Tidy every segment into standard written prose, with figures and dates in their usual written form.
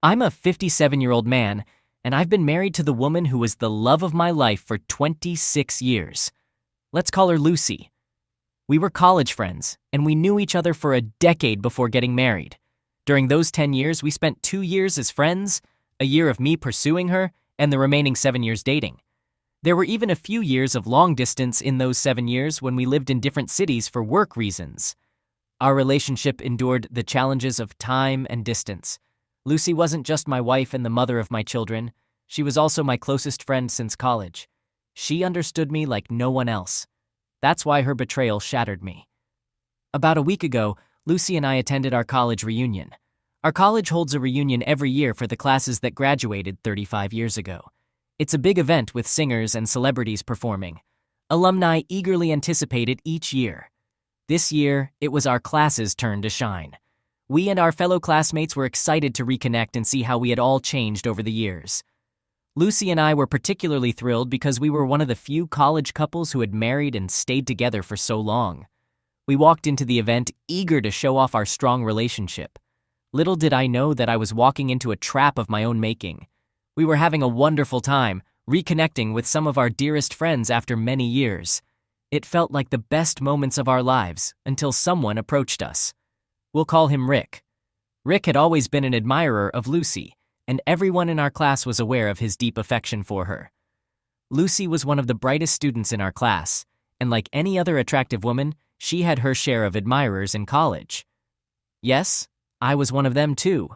I'm a 57-year-old man, and I've been married to the woman who was the love of my life for 26 years. Let's call her Lucy. We were college friends, and we knew each other for a decade before getting married. During those 10 years, we spent 2 years as friends, a year of me pursuing her, and the remaining 7 years dating. There were even a few years of long distance in those 7 years when we lived in different cities for work reasons. Our relationship endured the challenges of time and distance. Lucy wasn't just my wife and the mother of my children. She was also my closest friend since college. She understood me like no one else. That's why her betrayal shattered me. About a week ago, Lucy and I attended our college reunion. Our college holds a reunion every year for the classes that graduated 35 years ago. It's a big event with singers and celebrities performing. Alumni eagerly anticipate it each year. This year, it was our class's turn to shine. We and our fellow classmates were excited to reconnect and see how we had all changed over the years. Lucy and I were particularly thrilled because we were one of the few college couples who had married and stayed together for so long. We walked into the event eager to show off our strong relationship. Little did I know that I was walking into a trap of my own making. We were having a wonderful time, reconnecting with some of our dearest friends after many years. It felt like the best moments of our lives until someone approached us. We'll call him Rick. Rick had always been an admirer of Lucy, and everyone in our class was aware of his deep affection for her. Lucy was one of the brightest students in our class, and like any other attractive woman, she had her share of admirers in college. Yes, I was one of them too.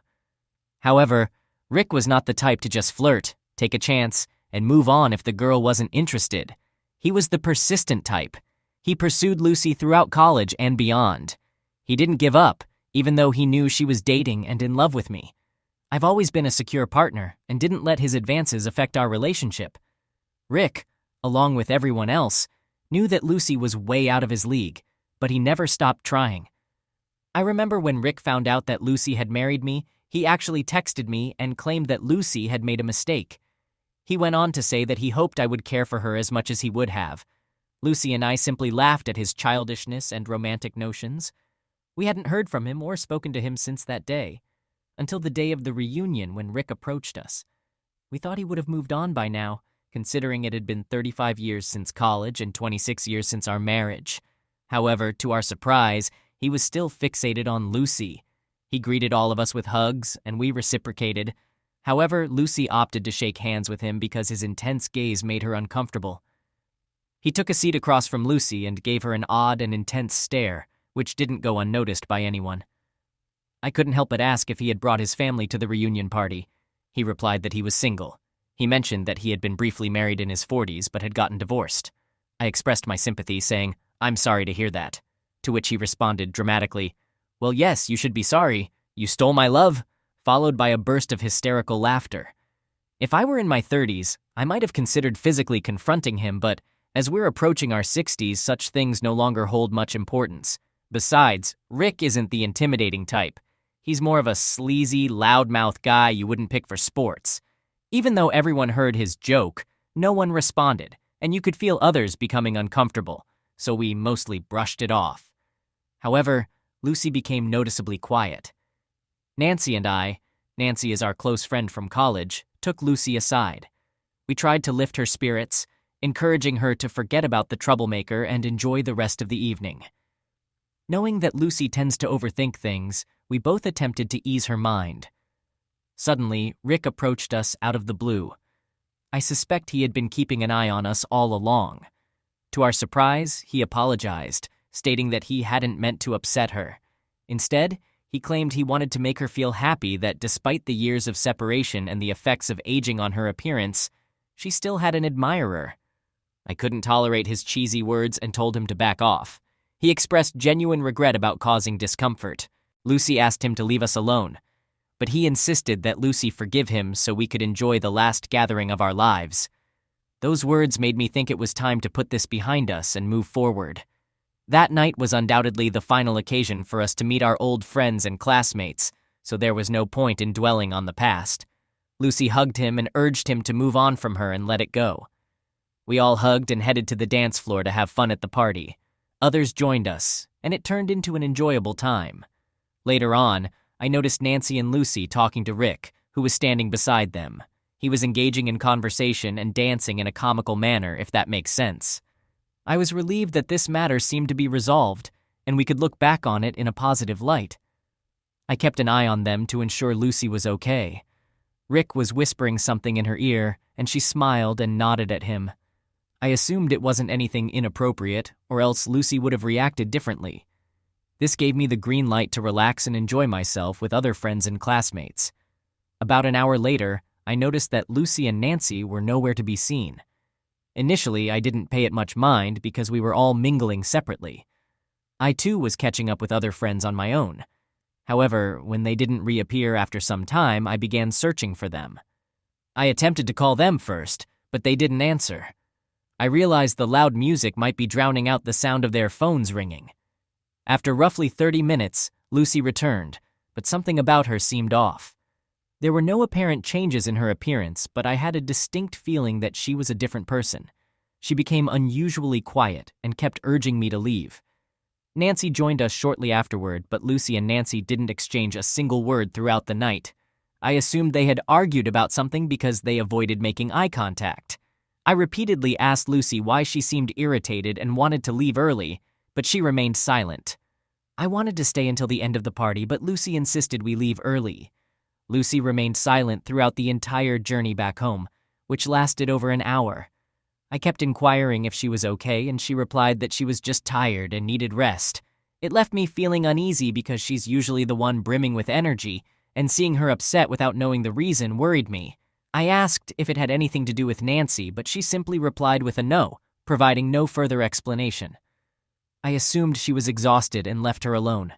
However, Rick was not the type to just flirt, take a chance, and move on if the girl wasn't interested. He was the persistent type. He pursued Lucy throughout college and beyond. He didn't give up, even though he knew she was dating and in love with me. I've always been a secure partner and didn't let his advances affect our relationship. Rick, along with everyone else, knew that Lucy was way out of his league, but he never stopped trying. I remember when Rick found out that Lucy had married me, he actually texted me and claimed that Lucy had made a mistake. He went on to say that he hoped I would care for her as much as he would have. Lucy and I simply laughed at his childishness and romantic notions. We hadn't heard from him or spoken to him since that day, until the day of the reunion when Rick approached us. We thought he would have moved on by now, considering it had been 35 years since college and 26 years since our marriage. However, to our surprise, he was still fixated on Lucy. He greeted all of us with hugs, and we reciprocated. However, Lucy opted to shake hands with him because his intense gaze made her uncomfortable. He took a seat across from Lucy and gave her an odd and intense stare, which didn't go unnoticed by anyone. I couldn't help but ask if he had brought his family to the reunion party. He replied that he was single. He mentioned that he had been briefly married in his 40s but had gotten divorced. I expressed my sympathy, saying, "I'm sorry to hear that." To which he responded dramatically, "Well, yes, you should be sorry. You stole my love," followed by a burst of hysterical laughter. If I were in my 30s, I might have considered physically confronting him, but as we're approaching our 60s, such things no longer hold much importance. Besides, Rick isn't the intimidating type. He's more of a sleazy, loudmouth guy you wouldn't pick for sports. Even though everyone heard his joke, no one responded, and you could feel others becoming uncomfortable, so we mostly brushed it off. However, Lucy became noticeably quiet. Nancy and I, Nancy is our close friend from college, took Lucy aside. We tried to lift her spirits, encouraging her to forget about the troublemaker and enjoy the rest of the evening. Knowing that Lucy tends to overthink things, we both attempted to ease her mind. Suddenly, Rick approached us out of the blue. I suspect he had been keeping an eye on us all along. To our surprise, he apologized, stating that he hadn't meant to upset her. Instead, he claimed he wanted to make her feel happy that despite the years of separation and the effects of aging on her appearance, she still had an admirer. I couldn't tolerate his cheesy words and told him to back off. He expressed genuine regret about causing discomfort. Lucy asked him to leave us alone, but he insisted that Lucy forgive him so we could enjoy the last gathering of our lives. Those words made me think it was time to put this behind us and move forward. That night was undoubtedly the final occasion for us to meet our old friends and classmates, so there was no point in dwelling on the past. Lucy hugged him and urged him to move on from her and let it go. We all hugged and headed to the dance floor to have fun at the party. Others joined us, and it turned into an enjoyable time. Later on, I noticed Nancy and Lucy talking to Rick, who was standing beside them. He was engaging in conversation and dancing in a comical manner, if that makes sense. I was relieved that this matter seemed to be resolved, and we could look back on it in a positive light. I kept an eye on them to ensure Lucy was okay. Rick was whispering something in her ear, and she smiled and nodded at him. I assumed it wasn't anything inappropriate, or else Lucy would have reacted differently. This gave me the green light to relax and enjoy myself with other friends and classmates. About an hour later, I noticed that Lucy and Nancy were nowhere to be seen. Initially, I didn't pay it much mind because we were all mingling separately. I too was catching up with other friends on my own. However, when they didn't reappear after some time, I began searching for them. I attempted to call them first, but they didn't answer. I realized the loud music might be drowning out the sound of their phones ringing. After roughly 30 minutes, Lucy returned, but something about her seemed off. There were no apparent changes in her appearance, but I had a distinct feeling that she was a different person. She became unusually quiet and kept urging me to leave. Nancy joined us shortly afterward, but Lucy and Nancy didn't exchange a single word throughout the night. I assumed they had argued about something because they avoided making eye contact. I repeatedly asked Lucy why she seemed irritated and wanted to leave early, but she remained silent. I wanted to stay until the end of the party, but Lucy insisted we leave early. Lucy remained silent throughout the entire journey back home, which lasted over an hour. I kept inquiring if she was okay, and she replied that she was just tired and needed rest. It left me feeling uneasy because she's usually the one brimming with energy, and seeing her upset without knowing the reason worried me. I asked if it had anything to do with Nancy, but she simply replied with a no, providing no further explanation. I assumed she was exhausted and left her alone.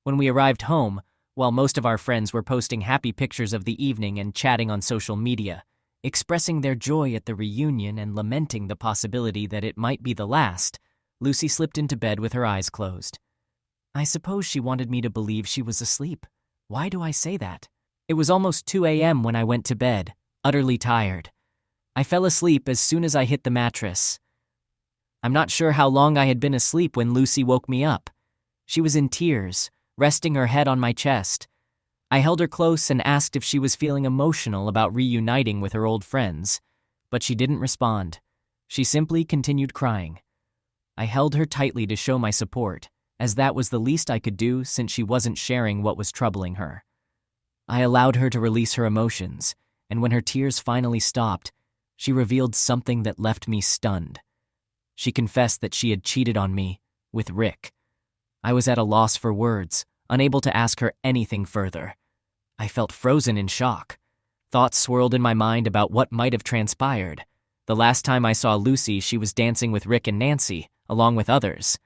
When we arrived home, while most of our friends were posting happy pictures of the evening and chatting on social media, expressing their joy at the reunion and lamenting the possibility that it might be the last, Lucy slipped into bed with her eyes closed. I suppose she wanted me to believe she was asleep. Why do I say that? It was almost 2 a.m. when I went to bed, utterly tired. I fell asleep as soon as I hit the mattress. I'm not sure how long I had been asleep when Lucy woke me up. She was in tears, resting her head on my chest. I held her close and asked if she was feeling emotional about reuniting with her old friends, but she didn't respond. She simply continued crying. I held her tightly to show my support, as that was the least I could do since she wasn't sharing what was troubling her. I allowed her to release her emotions, and when her tears finally stopped, she revealed something that left me stunned. She confessed that she had cheated on me with Rick. I was at a loss for words, unable to ask her anything further. I felt frozen in shock. Thoughts swirled in my mind about what might have transpired. The last time I saw Lucy, she was dancing with Rick and Nancy, along with others.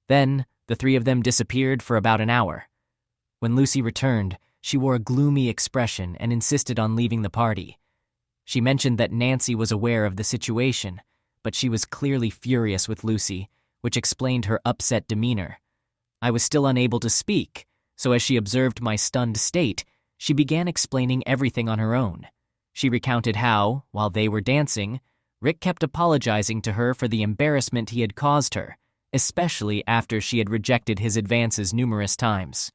Then, the three of them disappeared for about an hour. When Lucy returned, she wore a gloomy expression and insisted on leaving the party. She mentioned that Nancy was aware of the situation, but she was clearly furious with Lucy, which explained her upset demeanor. I was still unable to speak, so as she observed my stunned state, she began explaining everything on her own. She recounted how, while they were dancing, Rick kept apologizing to her for the embarrassment he had caused her, especially after she had rejected his advances numerous times.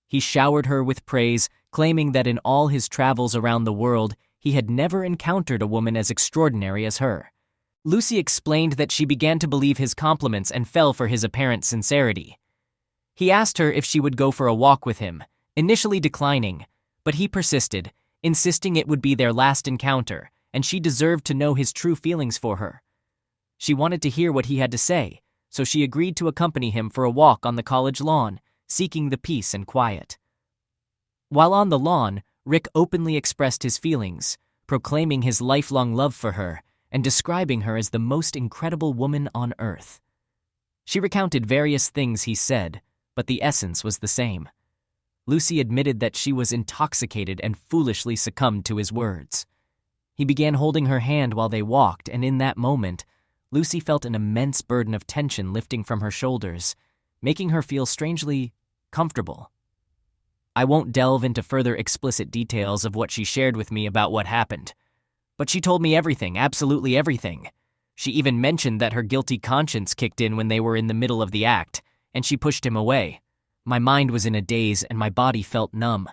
He showered her with praise, claiming that in all his travels around the world, he had never encountered a woman as extraordinary as her. Lucy explained that she began to believe his compliments and fell for his apparent sincerity. He asked her if she would go for a walk with him, initially declining, but he persisted, insisting it would be their last encounter, and she deserved to know his true feelings for her. She wanted to hear what he had to say, so she agreed to accompany him for a walk on the college lawn, seeking the peace and quiet. While on the lawn, Rick openly expressed his feelings, proclaiming his lifelong love for her and describing her as the most incredible woman on earth. She recounted various things he said, but the essence was the same. Lucy admitted that she was intoxicated and foolishly succumbed to his words. He began holding her hand while they walked, and in that moment, Lucy felt an immense burden of tension lifting from her shoulders, making her feel strangely comfortable. I won't delve into further explicit details of what she shared with me about what happened, but she told me everything, absolutely everything. She even mentioned that her guilty conscience kicked in when they were in the middle of the act, and she pushed him away. My mind was in a daze and my body felt numb.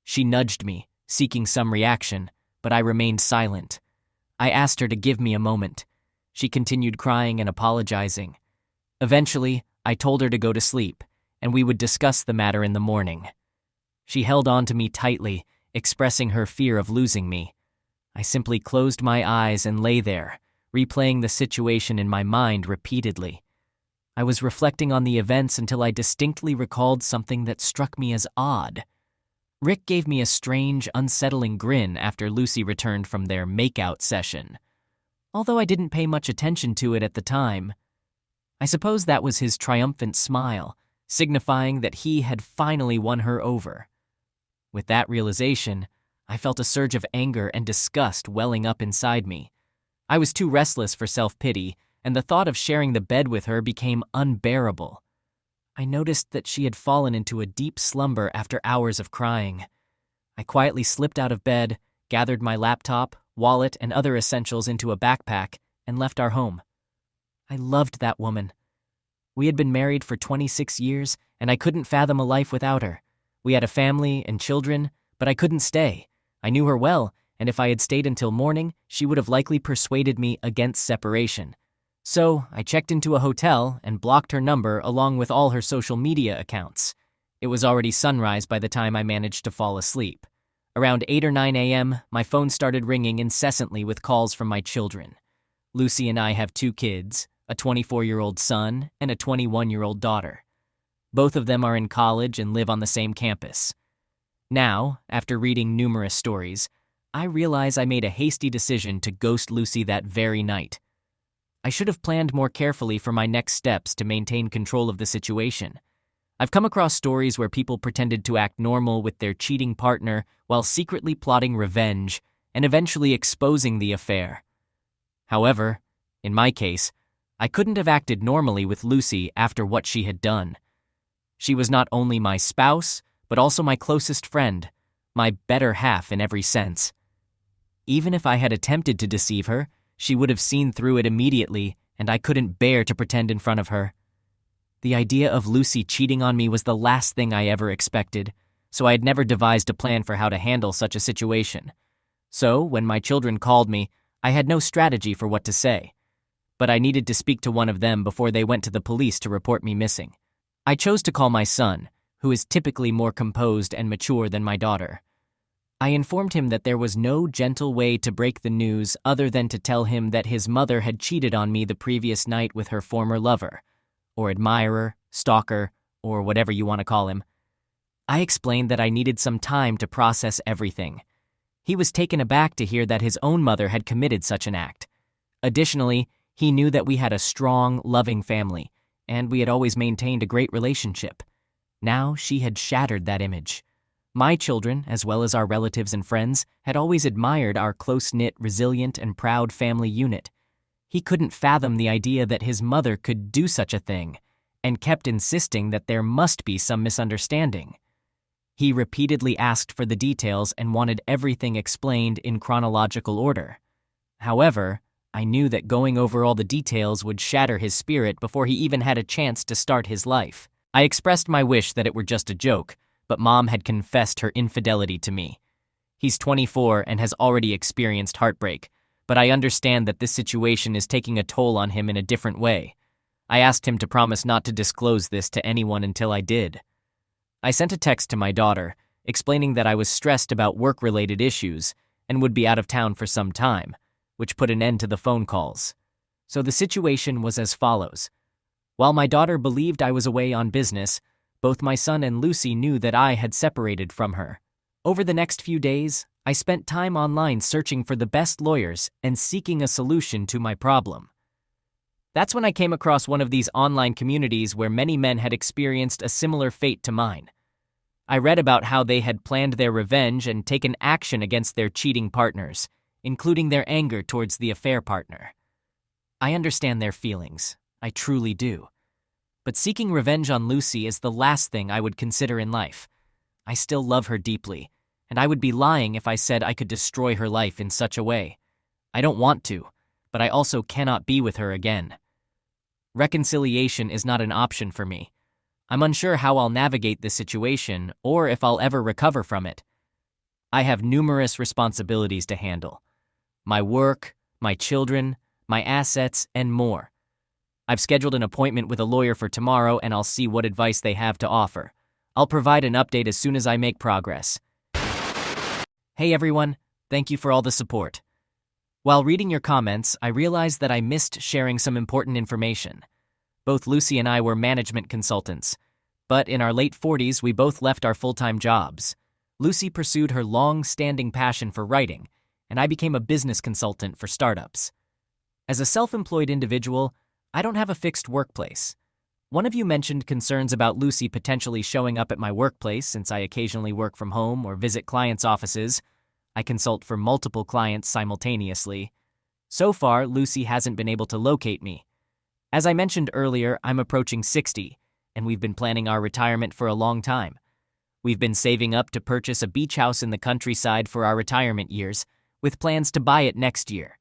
She nudged me, seeking some reaction, but I remained silent. I asked her to give me a moment. She continued crying and apologizing. Eventually, I told her to go to sleep, and we would discuss the matter in the morning. She held on to me tightly, expressing her fear of losing me. I simply closed my eyes and lay there, replaying the situation in my mind repeatedly. I was reflecting on the events until I distinctly recalled something that struck me as odd. Rick gave me a strange, unsettling grin after Lucy returned from their makeout session. Although I didn't pay much attention to it at the time, I suppose that was his triumphant smile, signifying that he had finally won her over. With that realization, I felt a surge of anger and disgust welling up inside me. I was too restless for self-pity, and the thought of sharing the bed with her became unbearable. I noticed that she had fallen into a deep slumber after hours of crying. I quietly slipped out of bed, gathered my laptop, wallet, and other essentials into a backpack, and left our home. I loved that woman. We had been married for 26 years, and I couldn't fathom a life without her. We had a family and children, but I couldn't stay. I knew her well, and if I had stayed until morning, she would have likely persuaded me against separation. So I checked into a hotel and blocked her number along with all her social media accounts. It was already sunrise by the time I managed to fall asleep. Around 8 or 9 a.m., my phone started ringing incessantly with calls from my children. Lucy and I have 2 kids, a 24-year-old son and a 21-year-old daughter. Both of them are in college and live on the same campus. Now, after reading numerous stories, I realize I made a hasty decision to ghost Lucy that very night. I should have planned more carefully for my next steps to maintain control of the situation. I've come across stories where people pretended to act normal with their cheating partner while secretly plotting revenge and eventually exposing the affair. However, in my case, I couldn't have acted normally with Lucy after what she had done. She was not only my spouse, but also my closest friend, my better half in every sense. Even if I had attempted to deceive her, she would have seen through it immediately, and I couldn't bear to pretend in front of her. The idea of Lucy cheating on me was the last thing I ever expected, so I had never devised a plan for how to handle such a situation. So, when my children called me, I had no strategy for what to say. But I needed to speak to one of them before they went to the police to report me missing. I chose to call my son, who is typically more composed and mature than my daughter. I informed him that there was no gentle way to break the news other than to tell him that his mother had cheated on me the previous night with her former lover, or admirer, stalker, or whatever you want to call him. I explained that I needed some time to process everything. He was taken aback to hear that his own mother had committed such an act. Additionally, he knew that we had a strong, loving family, and we had always maintained a great relationship. Now she had shattered that image. My children, as well as our relatives and friends, had always admired our close-knit, resilient, and proud family unit. He couldn't fathom the idea that his mother could do such a thing, and kept insisting that there must be some misunderstanding. He repeatedly asked for the details and wanted everything explained in chronological order. However, I knew that going over all the details would shatter his spirit before he even had a chance to start his life. I expressed my wish that it were just a joke, but Mom had confessed her infidelity to me. He's 24 and has already experienced heartbreak, but I understand that this situation is taking a toll on him in a different way. I asked him to promise not to disclose this to anyone until I did. I sent a text to my daughter, explaining that I was stressed about work-related issues and would be out of town for some time, which put an end to the phone calls. So the situation was as follows. While my daughter believed I was away on business, both my son and Lucy knew that I had separated from her. Over the next few days, I spent time online searching for the best lawyers and seeking a solution to my problem. That's when I came across one of these online communities where many men had experienced a similar fate to mine. I read about how they had planned their revenge and taken action against their cheating partners, including their anger towards the affair partner. I understand their feelings. I truly do. But seeking revenge on Lucy is the last thing I would consider in life. I still love her deeply, and I would be lying if I said I could destroy her life in such a way. I don't want to, but I also cannot be with her again. Reconciliation is not an option for me. I'm unsure how I'll navigate this situation or if I'll ever recover from it. I have numerous responsibilities to handle. My work, my children, my assets, and more. I've scheduled an appointment with a lawyer for tomorrow, and I'll see what advice they have to offer. I'll provide an update as soon as I make progress. Hey everyone, thank you for all the support. While reading your comments, I realized that I missed sharing some important information. Both Lucy and I were management consultants, but in our late 40s, we both left our full-time jobs. Lucy pursued her long-standing passion for writing, and I became a business consultant for startups. As a self-employed individual, I don't have a fixed workplace. One of you mentioned concerns about Lucy potentially showing up at my workplace since I occasionally work from home or visit clients' offices. I consult for multiple clients simultaneously. So far, Lucy hasn't been able to locate me. As I mentioned earlier, I'm approaching 60, and we've been planning our retirement for a long time. We've been saving up to purchase a beach house in the countryside for our retirement years, with plans to buy it next year.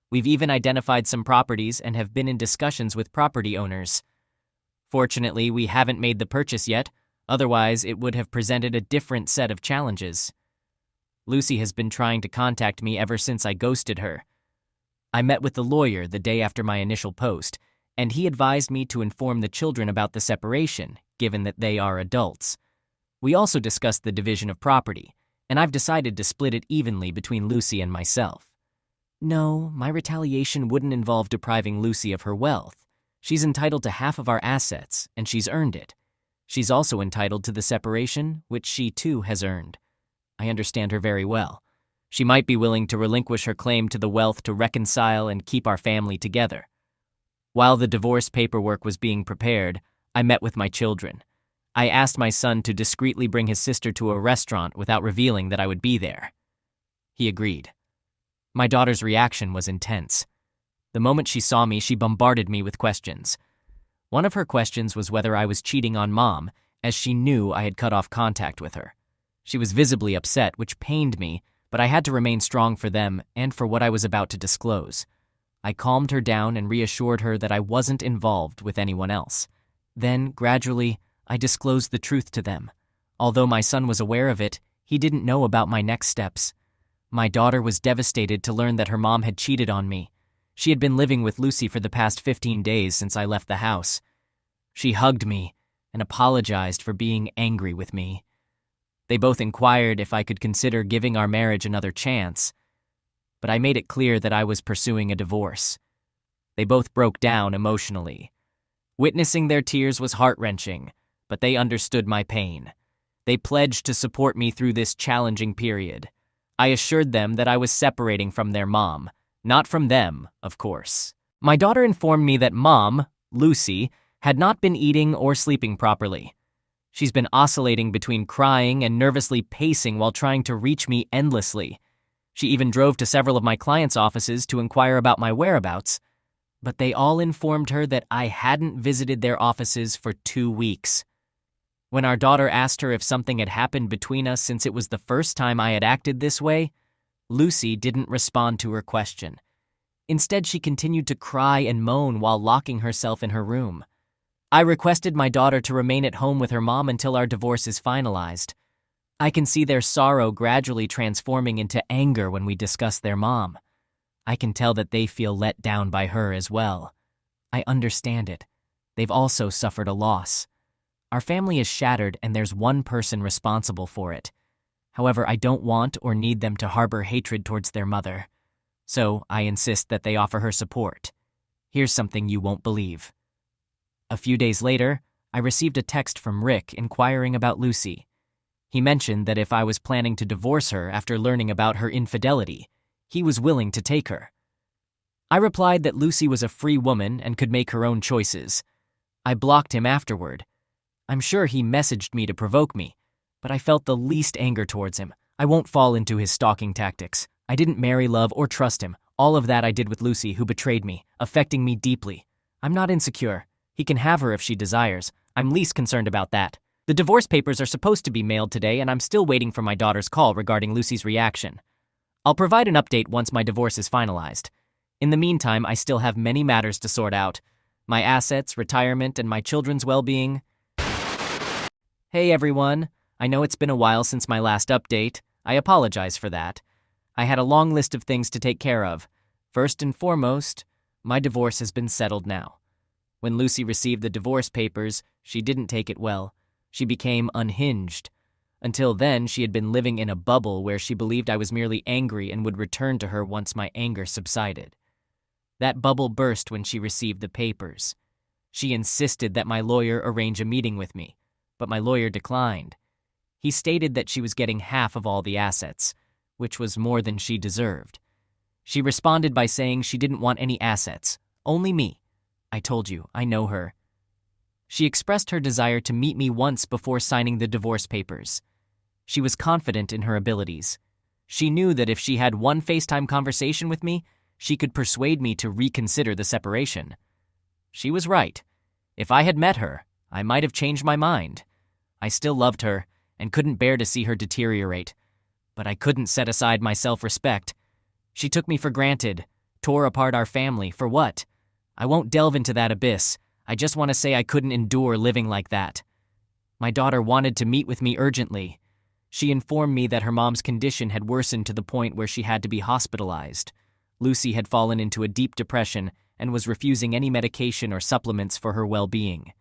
We've even identified some properties and have been in discussions with property owners. Fortunately, we haven't made the purchase yet, otherwise it would have presented a different set of challenges. Lucy has been trying to contact me ever since I ghosted her. I met with the lawyer the day after my initial post, and he advised me to inform the children about the separation, given that they are adults. We also discussed the division of property, and I've decided to split it evenly between Lucy and myself. No, my retaliation wouldn't involve depriving Lucy of her wealth. She's entitled to half of our assets, and she's earned it. She's also entitled to the separation, which she too has earned. I understand her very well. She might be willing to relinquish her claim to the wealth to reconcile and keep our family together. While the divorce paperwork was being prepared, I met with my children. I asked my son to discreetly bring his sister to a restaurant without revealing that I would be there. He agreed. My daughter's reaction was intense. The moment she saw me, she bombarded me with questions. One of her questions was whether I was cheating on Mom, as she knew I had cut off contact with her. She was visibly upset, which pained me, but I had to remain strong for them and for what I was about to disclose. I calmed her down and reassured her that I wasn't involved with anyone else. Then, gradually, I disclosed the truth to them. Although my son was aware of it, he didn't know about my next steps. My daughter was devastated to learn that her mom had cheated on me. She had been living with Lucy for the past 15 days since I left the house. She hugged me and apologized for being angry with me. They both inquired if I could consider giving our marriage another chance, but I made it clear that I was pursuing a divorce. They both broke down emotionally. Witnessing their tears was heart-wrenching, but they understood my pain. They pledged to support me through this challenging period. I assured them that I was separating from their mom, not from them, of course. My daughter informed me that Mom, Lucy, had not been eating or sleeping properly. She's been oscillating between crying and nervously pacing while trying to reach me endlessly. She even drove to several of my clients' offices to inquire about my whereabouts, but they all informed her that I hadn't visited their offices for 2 weeks. When our daughter asked her if something had happened between us since it was the first time I had acted this way, Lucy didn't respond to her question. Instead, she continued to cry and moan while locking herself in her room. I requested my daughter to remain at home with her mom until our divorce is finalized. I can see their sorrow gradually transforming into anger when we discuss their mom. I can tell that they feel let down by her as well. I understand it. They've also suffered a loss. Our family is shattered and there's one person responsible for it. However, I don't want or need them to harbor hatred towards their mother. So I insist that they offer her support. Here's something you won't believe. A few days later, I received a text from Rick inquiring about Lucy. He mentioned that if I was planning to divorce her after learning about her infidelity, he was willing to take her. I replied that Lucy was a free woman and could make her own choices. I blocked him afterward. I'm sure he messaged me to provoke me, but I felt the least anger towards him. I won't fall into his stalking tactics. I didn't marry, love, or trust him. All of that I did with Lucy, who betrayed me, affecting me deeply. I'm not insecure. He can have her if she desires. I'm least concerned about that. The divorce papers are supposed to be mailed today, and I'm still waiting for my daughter's call regarding Lucy's reaction. I'll provide an update once my divorce is finalized. In the meantime, I still have many matters to sort out. My assets, retirement, and my children's well-being. Hey everyone, I know it's been a while since my last update. I apologize for that. I had a long list of things to take care of. First and foremost, my divorce has been settled now. When Lucy received the divorce papers, she didn't take it well. She became unhinged. Until then, she had been living in a bubble where she believed I was merely angry and would return to her once my anger subsided. That bubble burst when she received the papers. She insisted that my lawyer arrange a meeting with me, but my lawyer declined. He stated that she was getting half of all the assets, which was more than she deserved. She responded by saying she didn't want any assets, only me. I told you, I know her. She expressed her desire to meet me once before signing the divorce papers. She was confident in her abilities. She knew that if she had one FaceTime conversation with me, she could persuade me to reconsider the separation. She was right. If I had met her, I might have changed my mind. I still loved her and couldn't bear to see her deteriorate, but I couldn't set aside my self-respect. She took me for granted, tore apart our family, for what? I won't delve into that abyss. I just want to say I couldn't endure living like that. My daughter wanted to meet with me urgently. She informed me that her mom's condition had worsened to the point where she had to be hospitalized. Lucy had fallen into a deep depression and was refusing any medication or supplements for her well-being.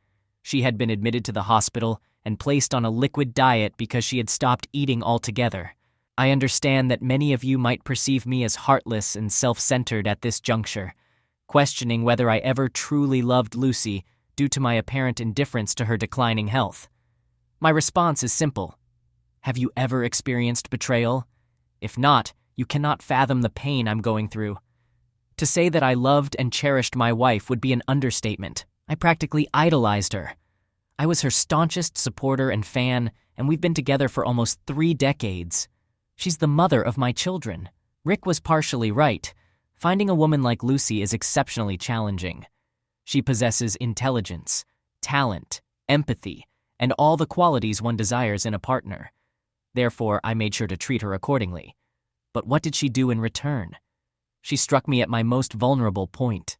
She had been admitted to the hospital and placed on a liquid diet because she had stopped eating altogether. I understand that many of you might perceive me as heartless and self-centered at this juncture, questioning whether I ever truly loved Lucy due to my apparent indifference to her declining health. My response is simple. Have you ever experienced betrayal? If not, you cannot fathom the pain I'm going through. To say that I loved and cherished my wife would be an understatement. I practically idolized her. I was her staunchest supporter and fan, and we've been together for almost 3 decades. She's the mother of my children. Rick was partially right. Finding a woman like Lucy is exceptionally challenging. She possesses intelligence, talent, empathy, and all the qualities one desires in a partner. Therefore, I made sure to treat her accordingly. But what did she do in return? She struck me at my most vulnerable point.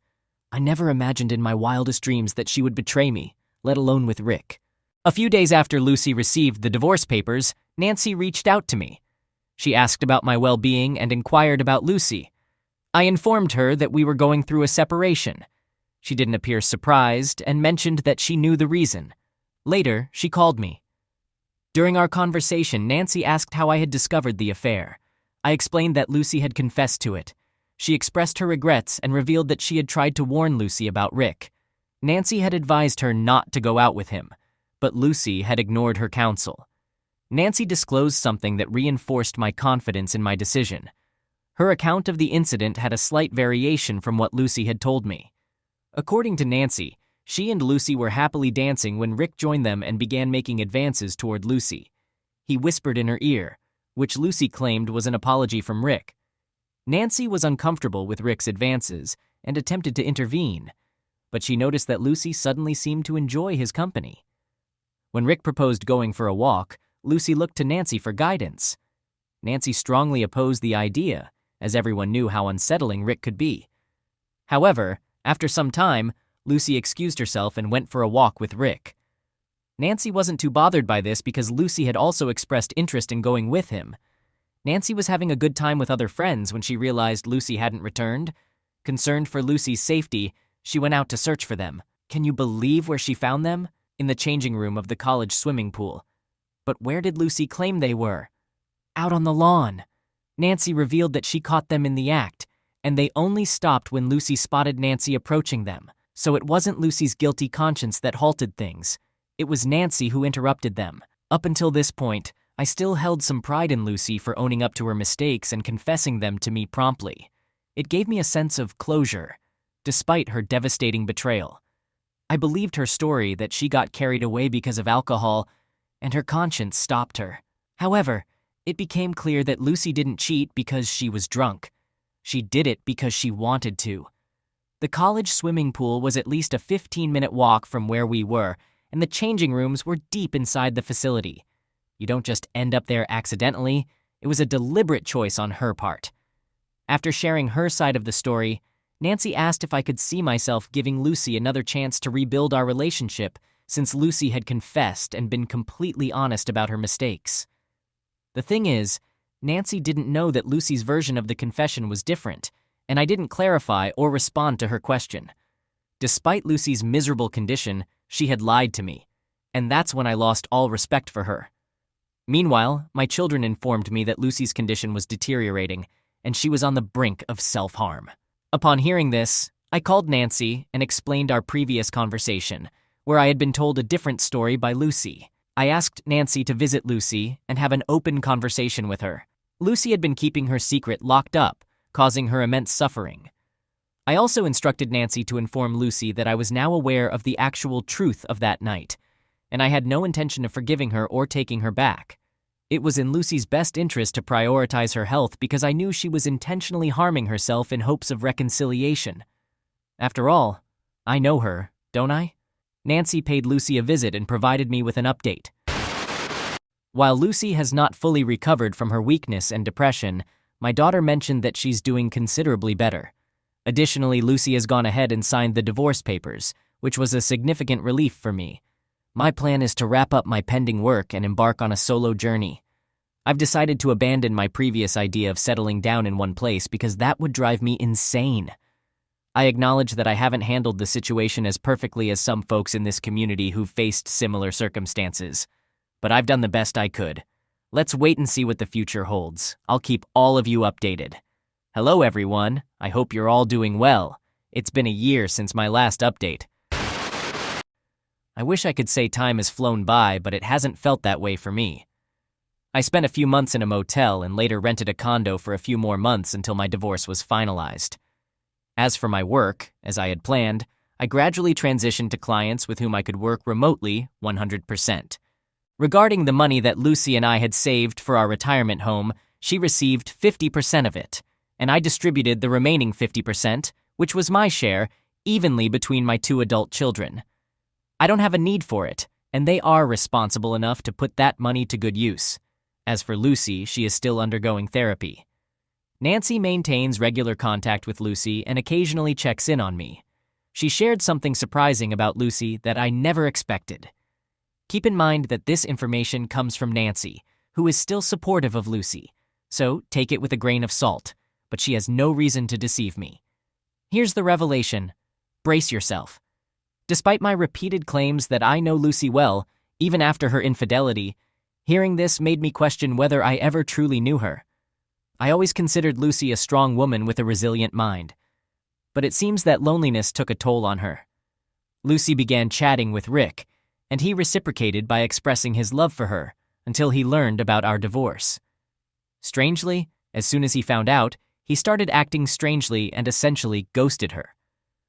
I never imagined in my wildest dreams that she would betray me, let alone with Rick. A few days after Lucy received the divorce papers, Nancy reached out to me. She asked about my well-being and inquired about Lucy. I informed her that we were going through a separation. She didn't appear surprised and mentioned that she knew the reason. Later, she called me. During our conversation, Nancy asked how I had discovered the affair. I explained that Lucy had confessed to it. She expressed her regrets and revealed that she had tried to warn Lucy about Rick. Nancy had advised her not to go out with him, but Lucy had ignored her counsel. Nancy disclosed something that reinforced my confidence in my decision. Her account of the incident had a slight variation from what Lucy had told me. According to Nancy, she and Lucy were happily dancing when Rick joined them and began making advances toward Lucy. He whispered in her ear, which Lucy claimed was an apology from Rick. Nancy was uncomfortable with Rick's advances and attempted to intervene, but she noticed that Lucy suddenly seemed to enjoy his company. When Rick proposed going for a walk, Lucy looked to Nancy for guidance. Nancy strongly opposed the idea, as everyone knew how unsettling Rick could be. However, after some time, Lucy excused herself and went for a walk with Rick. Nancy wasn't too bothered by this because Lucy had also expressed interest in going with him. Nancy was having a good time with other friends when she realized Lucy hadn't returned. Concerned for Lucy's safety, she went out to search for them. Can you believe where she found them? In the changing room of the college swimming pool. But where did Lucy claim they were? Out on the lawn. Nancy revealed that she caught them in the act, and they only stopped when Lucy spotted Nancy approaching them. So it wasn't Lucy's guilty conscience that halted things. It was Nancy who interrupted them. Up until this point, I still held some pride in Lucy for owning up to her mistakes and confessing them to me promptly. It gave me a sense of closure, despite her devastating betrayal. I believed her story that she got carried away because of alcohol, and her conscience stopped her. However, it became clear that Lucy didn't cheat because she was drunk. She did it because she wanted to. The college swimming pool was at least a 15-minute walk from where we were, and the changing rooms were deep inside the facility. You don't just end up there accidentally. It was a deliberate choice on her part. After sharing her side of the story, Nancy asked if I could see myself giving Lucy another chance to rebuild our relationship since Lucy had confessed and been completely honest about her mistakes. The thing is, Nancy didn't know that Lucy's version of the confession was different, and I didn't clarify or respond to her question. Despite Lucy's miserable condition, she had lied to me, and that's when I lost all respect for her. Meanwhile, my children informed me that Lucy's condition was deteriorating, and she was on the brink of self-harm. Upon hearing this, I called Nancy and explained our previous conversation, where I had been told a different story by Lucy. I asked Nancy to visit Lucy and have an open conversation with her. Lucy had been keeping her secret locked up, causing her immense suffering. I also instructed Nancy to inform Lucy that I was now aware of the actual truth of that night, and I had no intention of forgiving her or taking her back. It was in Lucy's best interest to prioritize her health because I knew she was intentionally harming herself in hopes of reconciliation. After all, I know her, don't I? Nancy paid Lucy a visit and provided me with an update. While Lucy has not fully recovered from her weakness and depression, my daughter mentioned that she's doing considerably better. Additionally, Lucy has gone ahead and signed the divorce papers, which was a significant relief for me. My plan is to wrap up my pending work and embark on a solo journey. I've decided to abandon my previous idea of settling down in one place because that would drive me insane. I acknowledge that I haven't handled the situation as perfectly as some folks in this community who've faced similar circumstances, but I've done the best I could. Let's wait and see what the future holds. I'll keep all of you updated. Hello everyone, I hope you're all doing well. It's been a year since my last update. I wish I could say time has flown by, but it hasn't felt that way for me. I spent a few months in a motel and later rented a condo for a few more months until my divorce was finalized. As for my work, as I had planned, I gradually transitioned to clients with whom I could work remotely 100%. Regarding the money that Lucy and I had saved for our retirement home, she received 50% of it, and I distributed the remaining 50%, which was my share, evenly between my 2 adult children. I don't have a need for it, and they are responsible enough to put that money to good use. As for Lucy, she is still undergoing therapy. Nancy maintains regular contact with Lucy and occasionally checks in on me. She shared something surprising about Lucy that I never expected. Keep in mind that this information comes from Nancy, who is still supportive of Lucy, so take it with a grain of salt, but she has no reason to deceive me. Here's the revelation. Brace yourself. Despite my repeated claims that I know Lucy well, even after her infidelity, hearing this made me question whether I ever truly knew her. I always considered Lucy a strong woman with a resilient mind, but it seems that loneliness took a toll on her. Lucy began chatting with Rick, and he reciprocated by expressing his love for her until he learned about our divorce. Strangely, as soon as he found out, he started acting strangely and essentially ghosted her.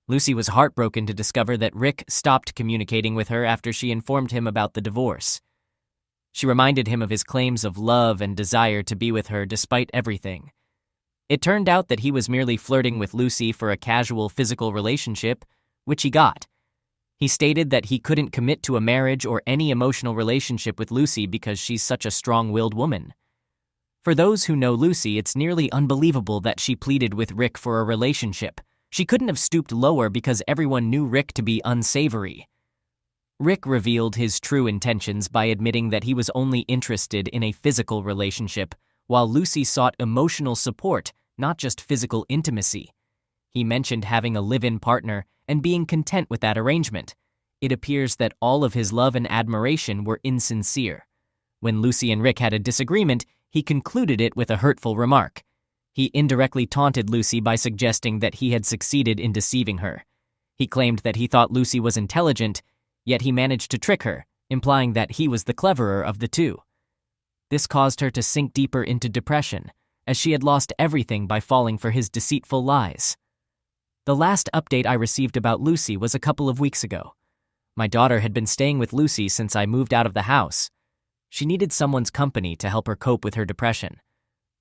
Lucy was heartbroken to discover that Rick stopped communicating with her after she informed him about the divorce. She reminded him of his claims of love and desire to be with her despite everything. It turned out that he was merely flirting with Lucy for a casual physical relationship, which he got. He stated that he couldn't commit to a marriage or any emotional relationship with Lucy because she's such a strong-willed woman. For those who know Lucy, it's nearly unbelievable that she pleaded with Rick for a relationship. She couldn't have stooped lower because everyone knew Rick to be unsavory. Rick revealed his true intentions by admitting that he was only interested in a physical relationship, while Lucy sought emotional support, not just physical intimacy. He mentioned having a live-in partner and being content with that arrangement. It appears that all of his love and admiration were insincere. When Lucy and Rick had a disagreement, he concluded it with a hurtful remark. He indirectly taunted Lucy by suggesting that he had succeeded in deceiving her. He claimed that he thought Lucy was intelligent, yet he managed to trick her, implying that he was the cleverer of the two. This caused her to sink deeper into depression, as she had lost everything by falling for his deceitful lies. The last update I received about Lucy was a couple of weeks ago. My daughter had been staying with Lucy since I moved out of the house. She needed someone's company to help her cope with her depression.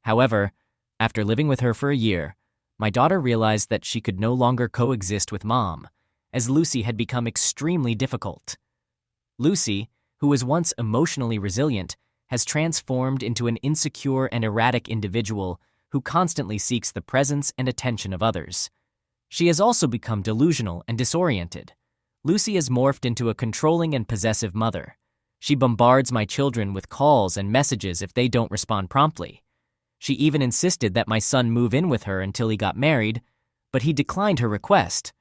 However, after living with her for a year, my daughter realized that she could no longer coexist with Mom, as Lucy had become extremely difficult. Lucy, who was once emotionally resilient, has transformed into an insecure and erratic individual who constantly seeks the presence and attention of others. She has also become delusional and disoriented. Lucy has morphed into a controlling and possessive mother. She bombards my children with calls and messages if they don't respond promptly. She even insisted that my son move in with her until he got married, but he declined her request.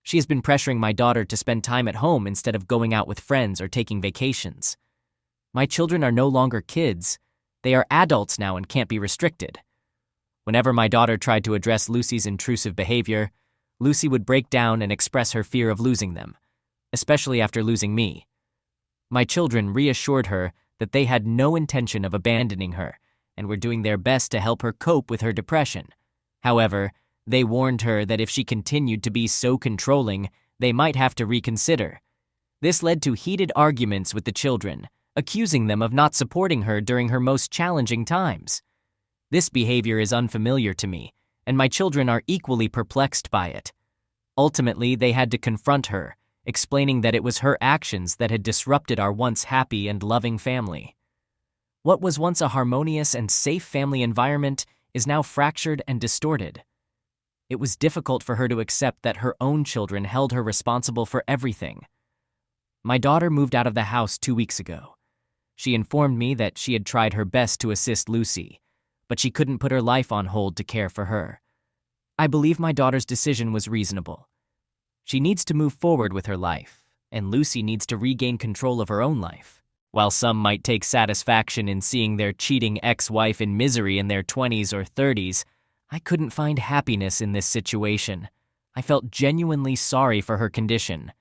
She has been pressuring my daughter to spend time at home instead of going out with friends or taking vacations. My children are no longer kids. They are adults now and can't be restricted. Whenever my daughter tried to address Lucy's intrusive behavior, Lucy would break down and express her fear of losing them, especially after losing me. My children reassured her that they had no intention of abandoning her and were doing their best to help her cope with her depression. However, they warned her that if she continued to be so controlling, they might have to reconsider. This led to heated arguments with the children, accusing them of not supporting her during her most challenging times. This behavior is unfamiliar to me, and my children are equally perplexed by it. Ultimately, they had to confront her, explaining that it was her actions that had disrupted our once happy and loving family. What was once a harmonious and safe family environment is now fractured and distorted. It was difficult for her to accept that her own children held her responsible for everything. My daughter moved out of the house 2 weeks ago. She informed me that she had tried her best to assist Lucy, but she couldn't put her life on hold to care for her. I believe my daughter's decision was reasonable. She needs to move forward with her life, and Lucy needs to regain control of her own life. While some might take satisfaction in seeing their cheating ex-wife in misery in their 20s or 30s, I couldn't find happiness in this situation. I felt genuinely sorry for her condition.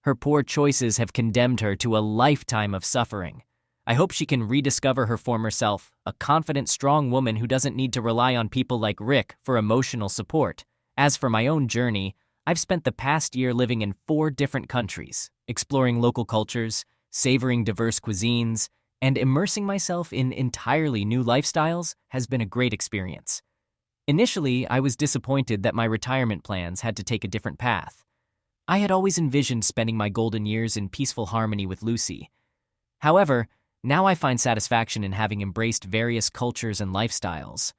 Her poor choices have condemned her to a lifetime of suffering. I hope she can rediscover her former self, a confident, strong woman who doesn't need to rely on people like Rick for emotional support. As for my own journey, I've spent the past year living in 4 different countries, exploring local cultures, savoring diverse cuisines, and immersing myself in entirely new lifestyles has been a great experience. Initially, I was disappointed that my retirement plans had to take a different path. I had always envisioned spending my golden years in peaceful harmony with Lucy. However, now I find satisfaction in having embraced various cultures and lifestyles.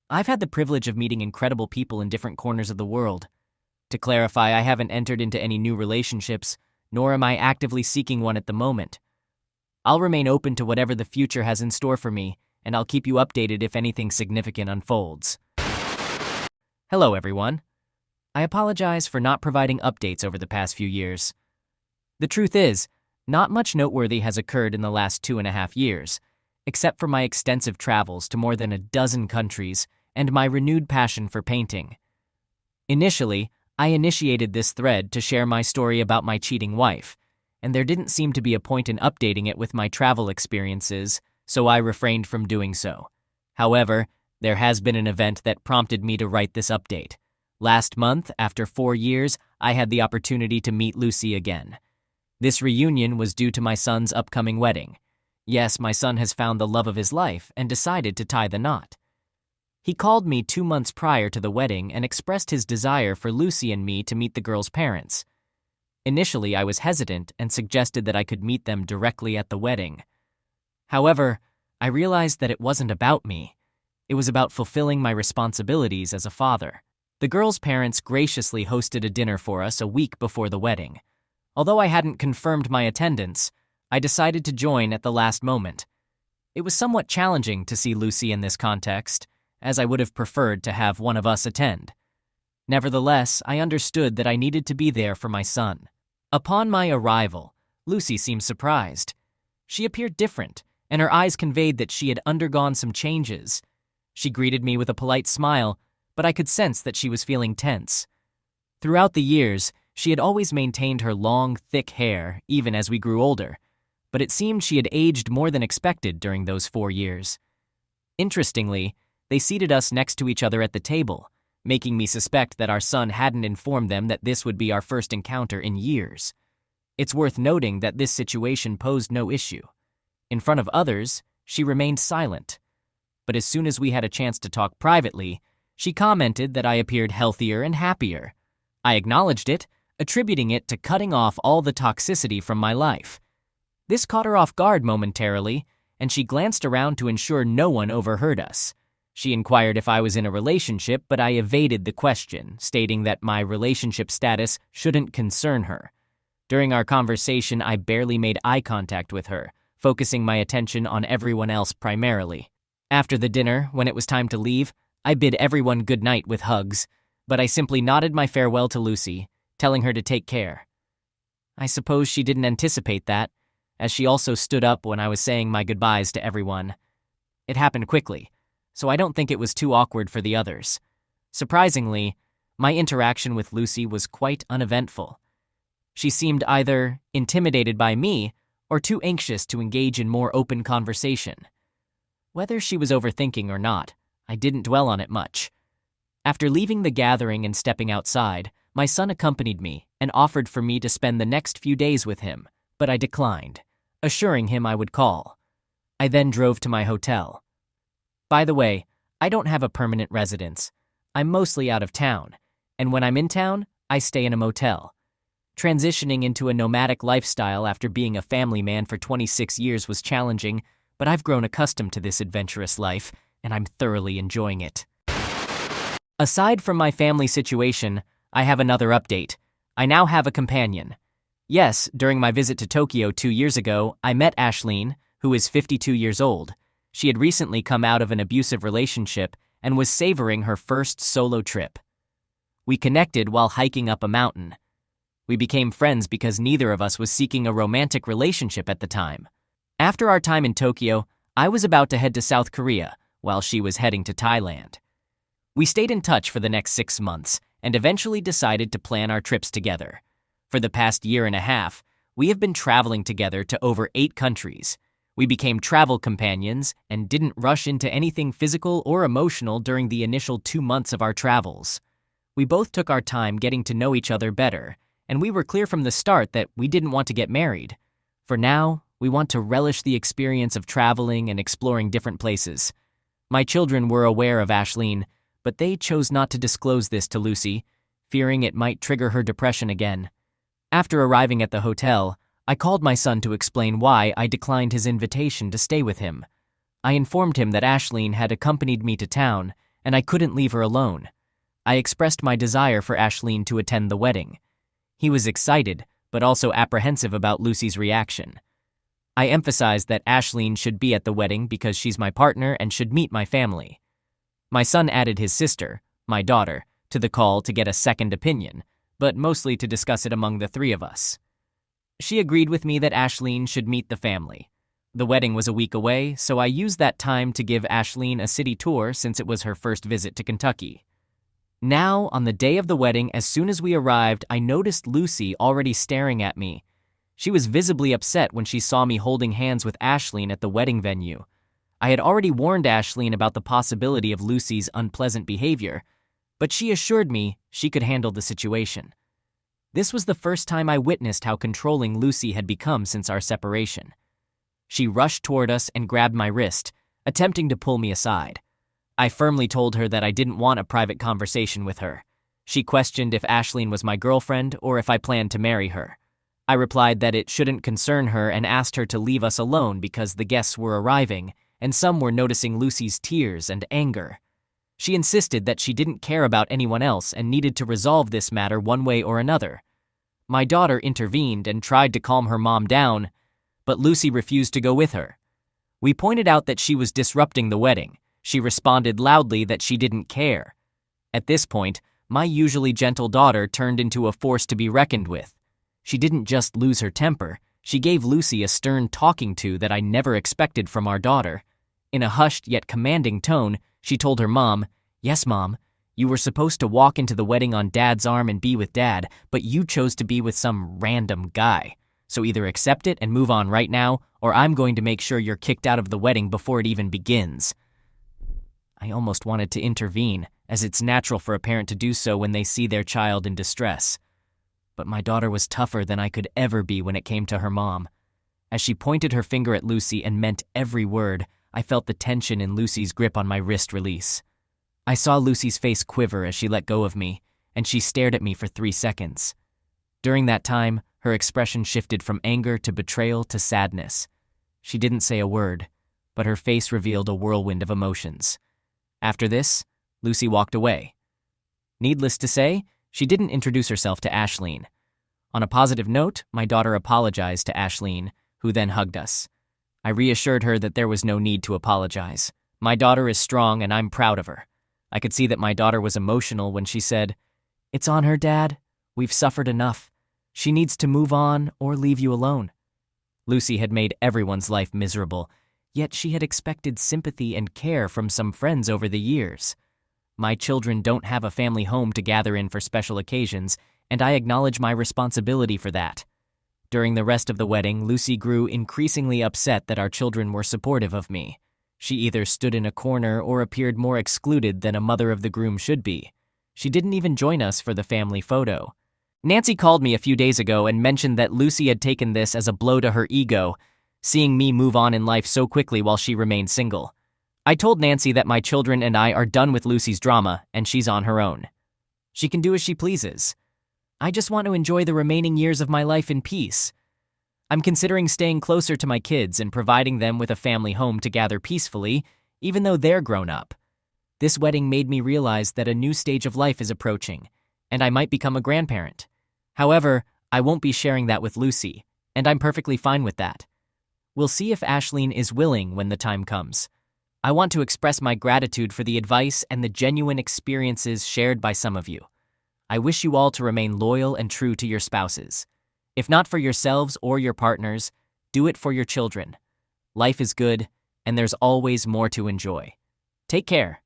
I've had the privilege of meeting incredible people in different corners of the world. To clarify, I haven't entered into any new relationships, nor am I actively seeking one at the moment. I'll remain open to whatever the future has in store for me, and I'll keep you updated if anything significant unfolds. Hello, everyone. I apologize for not providing updates over the past few years. The truth is, not much noteworthy has occurred in the last 2.5 years, except for my extensive travels to more than a dozen countries and my renewed passion for painting. Initially, I initiated this thread to share my story about my cheating wife, and there didn't seem to be a point in updating it with my travel experiences, so I refrained from doing so. However, there has been an event that prompted me to write this update. Last month, after 4 years, I had the opportunity to meet Lucy again. This reunion was due to my son's upcoming wedding. Yes, my son has found the love of his life and decided to tie the knot. He called me 2 months prior to the wedding and expressed his desire for Lucy and me to meet the girl's parents. Initially, I was hesitant and suggested that I could meet them directly at the wedding. However, I realized that it wasn't about me. It was about fulfilling my responsibilities as a father. The girl's parents graciously hosted a dinner for us a week before the wedding. Although I hadn't confirmed my attendance, I decided to join at the last moment. It was somewhat challenging to see Lucy in this context, as I would have preferred to have one of us attend. Nevertheless, I understood that I needed to be there for my son. Upon my arrival, Lucy seemed surprised. She appeared different, and her eyes conveyed that she had undergone some changes. She greeted me with a polite smile, but I could sense that she was feeling tense. Throughout the years, she had always maintained her long, thick hair, even as we grew older, but it seemed she had aged more than expected during those 4 years. Interestingly, they seated us next to each other at the table, making me suspect that our son hadn't informed them that this would be our first encounter in years. It's worth noting that this situation posed no issue. In front of others, she remained silent. But as soon as we had a chance to talk privately, she commented that I appeared healthier and happier. I acknowledged it, attributing it to cutting off all the toxicity from my life. This caught her off guard momentarily, and she glanced around to ensure no one overheard us. She inquired if I was in a relationship, but I evaded the question, stating that my relationship status shouldn't concern her. During our conversation, I barely made eye contact with her, focusing my attention on everyone else primarily. After the dinner, when it was time to leave, I bid everyone good night with hugs, but I simply nodded my farewell to Lucy, telling her to take care. I suppose she didn't anticipate that, as she also stood up when I was saying my goodbyes to everyone. It happened quickly, so I don't think it was too awkward for the others. Surprisingly, my interaction with Lucy was quite uneventful. She seemed either intimidated by me or too anxious to engage in more open conversation. Whether she was overthinking or not, I didn't dwell on it much. After leaving the gathering and stepping outside, my son accompanied me and offered for me to spend the next few days with him, but I declined, assuring him I would call. I then drove to my hotel. By the way, I don't have a permanent residence. I'm mostly out of town, and when I'm in town, I stay in a motel. Transitioning into a nomadic lifestyle after being a family man for 26 years was challenging, but I've grown accustomed to this adventurous life, and I'm thoroughly enjoying it. Aside from my family situation, I have another update. I now have a companion. Yes, during my visit to Tokyo 2 years ago, I met Ashleen, who is 52 years old. She had recently come out of an abusive relationship and was savoring her first solo trip. We connected while hiking up a mountain. We became friends because neither of us was seeking a romantic relationship at the time. After our time in Tokyo, I was about to head to South Korea, while she was heading to Thailand. We stayed in touch for the next 6 months and eventually decided to plan our trips together. For the past year and a half, we have been traveling together to over 8 countries. We became travel companions and didn't rush into anything physical or emotional during the initial 2 months of our travels. We both took our time getting to know each other better, and we were clear from the start that we didn't want to get married. For now, we want to relish the experience of traveling and exploring different places. My children were aware of Ashleen, but they chose not to disclose this to Lucy, fearing it might trigger her depression again. After arriving at the hotel, I called my son to explain why I declined his invitation to stay with him. I informed him that Ashleen had accompanied me to town, and I couldn't leave her alone. I expressed my desire for Ashleen to attend the wedding. He was excited, but also apprehensive about Lucy's reaction. I emphasized that Ashleen should be at the wedding because she's my partner and should meet my family. My son added his sister, my daughter, to the call to get a second opinion, but mostly to discuss it among the 3 of us. She agreed with me that Ashleen should meet the family. The wedding was a week away, so I used that time to give Ashleen a city tour since it was her first visit to Kentucky. Now, on the day of the wedding, as soon as we arrived, I noticed Lucy already staring at me. She was visibly upset when she saw me holding hands with Ashleen at the wedding venue. I had already warned Ashleen about the possibility of Lucy's unpleasant behavior, but she assured me she could handle the situation. This was the first time I witnessed how controlling Lucy had become since our separation. She rushed toward us and grabbed my wrist, attempting to pull me aside. I firmly told her that I didn't want a private conversation with her. She questioned if Ashleen was my girlfriend or if I planned to marry her. I replied that it shouldn't concern her and asked her to leave us alone because the guests were arriving and some were noticing Lucy's tears and anger. She insisted that she didn't care about anyone else and needed to resolve this matter one way or another. My daughter intervened and tried to calm her mom down, but Lucy refused to go with her. We pointed out that she was disrupting the wedding. She responded loudly that she didn't care. At this point, my usually gentle daughter turned into a force to be reckoned with. She didn't just lose her temper, she gave Lucy a stern talking to that I never expected from our daughter. In a hushed yet commanding tone, she told her mom, "Yes, Mom, you were supposed to walk into the wedding on Dad's arm and be with Dad, but you chose to be with some random guy. So either accept it and move on right now, or I'm going to make sure you're kicked out of the wedding before it even begins." I almost wanted to intervene, as it's natural for a parent to do so when they see their child in distress. But my daughter was tougher than I could ever be when it came to her mom. As she pointed her finger at Lucy and meant every word, I felt the tension in Lucy's grip on my wrist release. I saw Lucy's face quiver as she let go of me, and she stared at me for 3 seconds. During that time, her expression shifted from anger to betrayal to sadness. She didn't say a word, but her face revealed a whirlwind of emotions. After this, Lucy walked away. Needless to say, she didn't introduce herself to Ashleen. On a positive note, my daughter apologized to Ashleen, who then hugged us. I reassured her that there was no need to apologize, My daughter is strong and I'm proud of her. I could see that my daughter was emotional when she said, "It's on her, Dad. We've suffered enough. She needs to move on or leave you alone." Lucy had made everyone's life miserable, yet she had expected sympathy and care from some friends over the years. My children don't have a family home to gather in for special occasions, and I acknowledge my responsibility for that. During the rest of the wedding, Lucy grew increasingly upset that our children were supportive of me. She either stood in a corner or appeared more excluded than a mother of the groom should be. She didn't even join us for the family photo. Nancy called me a few days ago and mentioned that Lucy had taken this as a blow to her ego, seeing me move on in life so quickly while she remained single. I told Nancy that my children and I are done with Lucy's drama and she's on her own. She can do as she pleases. I just want to enjoy the remaining years of my life in peace. I'm considering staying closer to my kids and providing them with a family home to gather peacefully, even though they're grown up. This wedding made me realize that a new stage of life is approaching, and I might become a grandparent. However, I won't be sharing that with Lucy, and I'm perfectly fine with that. We'll see if Ashleen is willing when the time comes. I want to express my gratitude for the advice and the genuine experiences shared by some of you. I wish you all to remain loyal and true to your spouses. If not for yourselves or your partners, do it for your children. Life is good, and there's always more to enjoy. Take care.